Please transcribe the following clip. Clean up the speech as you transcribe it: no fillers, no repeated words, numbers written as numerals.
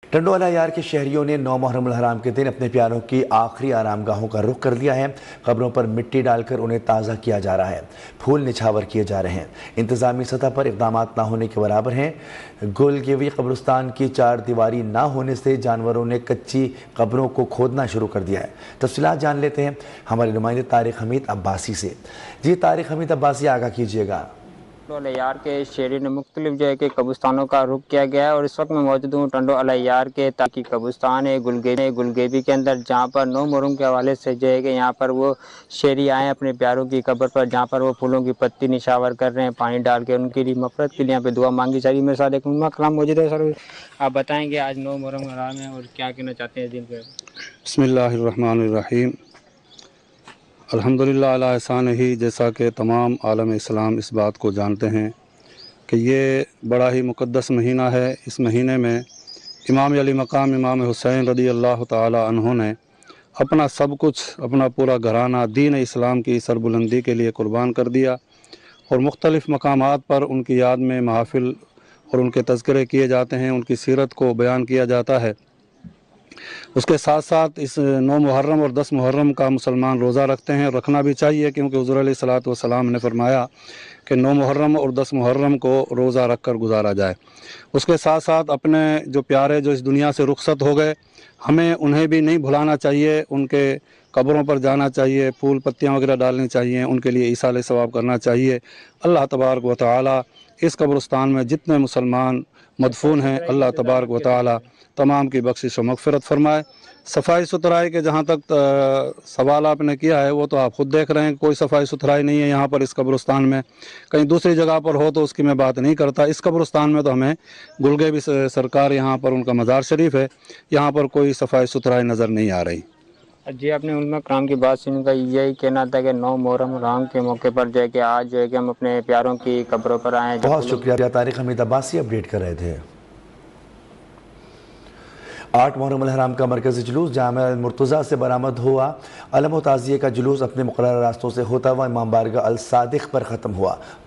ٹنڈو العیار کے شہریوں نے 9 محرم الحرام کے دن اپنے پیاروں کی آخری آرام گاہوں کا رخ کر لیا ہے۔ قبروں پر مٹی ڈال کر انہیں تازہ کیا جا رہا ہے، پھول نچھاور کیے جا رہے ہیں۔ انتظامی سطح پر اقدامات نہ ہونے کے برابر ہیں۔ گولگیوی قبرستان کی 4 دیواری نہ ہونے سے جانوروں نے کچی قبروں کو کھودنا شروع کر دیا ہے۔ تفصیلات جان لیتے ہیں ہمارے نمائندے طارق حمید عباسی سے۔ جی طارق حمید عباسی، آگاہ کیجیے گا۔ ٹنڈو العیار کے شہریوں نے مختلف کہ قبرستانوں کا رخ کیا گیا ہے، اور اس وقت میں موجود ہوں ٹنڈو العیار کے تاریخی قبرستان ہے گلگیبی کے اندر، جہاں پر 9 محرم کے حوالے سے کہ یہاں پر وہ شہری آئے اپنے پیاروں کی قبر پر، جہاں پر وہ پھولوں کی پتی نشاور کر رہے ہیں، پانی ڈال کے ان کے لیے مغفرت کے لیے یہاں پہ دعا مانگی جا رہی ہے۔ میرے ساتھ ایک علماء کرام موجود ہے۔ سر آپ بتائیں گے آج 9 محرم الحرام ہے اور کیا کہنا چاہتے ہیں اس دن پہ؟ بسم اللہ الرحمن الرحیم۔ الحمدللہ علی احسانہ، جیسا کہ تمام عالم اسلام اس بات کو جانتے ہیں کہ یہ بڑا ہی مقدس مہینہ ہے۔ اس مہینے میں امام علی مقام امام حسین رضی اللہ تعالی عنہ نے اپنا سب کچھ، اپنا پورا گھرانہ دین اسلام کی سربلندی کے لیے قربان کر دیا، اور مختلف مقامات پر ان کی یاد میں محافل اور ان کے تذکرے کیے جاتے ہیں، ان کی سیرت کو بیان کیا جاتا ہے۔ اس کے ساتھ ساتھ اس 9 محرم اور 10 محرم کا مسلمان روزہ رکھتے ہیں، رکھنا بھی چاہیے، کیونکہ حضور علیہ الصلوۃ والسلام نے فرمایا کہ 9 محرم اور 10 محرم کو روزہ رکھ کر گزارا جائے۔ اس کے ساتھ ساتھ اپنے جو پیارے جو اس دنیا سے رخصت ہو گئے، ہمیں انہیں بھی نہیں بھلانا چاہیے، ان کے قبروں پر جانا چاہیے، پھول پتیاں وغیرہ ڈالنی چاہیے، ان کے لیے ایصال ثواب کرنا چاہیے۔ اللہ تبارک و تعالی اس قبرستان میں جتنے مسلمان مدفون ہیں، اللہ تبارک و تعالی تمام کی بخشش و مغفرت فرمائے۔ صفائی ستھرائی کے جہاں تک سوال آپ نے کیا ہے، وہ تو آپ خود دیکھ رہے ہیں، کوئی صفائی ستھرائی نہیں ہے یہاں پر اس قبرستان میں۔ کہیں دوسری جگہ پر ہو تو اس کی میں بات نہیں کرتا، اس قبرستان میں تو ہمیں گلگیبی سرکار یہاں پر ان کا مزار شریف ہے، یہاں پر کوئی صفائی ستھرائی نظر نہیں آ رہی۔ جی، آپ نے علماء کرام کی بات سنی، کا یہی کہنا تھا کہ 9 محرم الحرام کے موقع پر کہ آج کہ ہم اپنے پیاروں کی قبروں پر آئے ہیں۔ بہت شکریہ طارق حمید عباسی، اپڈیٹ کر رہے تھے۔ 8 محرم الحرام کا مرکزی جلوس جامع المرتضیٰ سے برآمد ہوا۔ علم و تعزیے کا جلوس اپنے مقررہ راستوں سے ہوتا ہوا امام بارگاہ الصادق پر ختم ہوا۔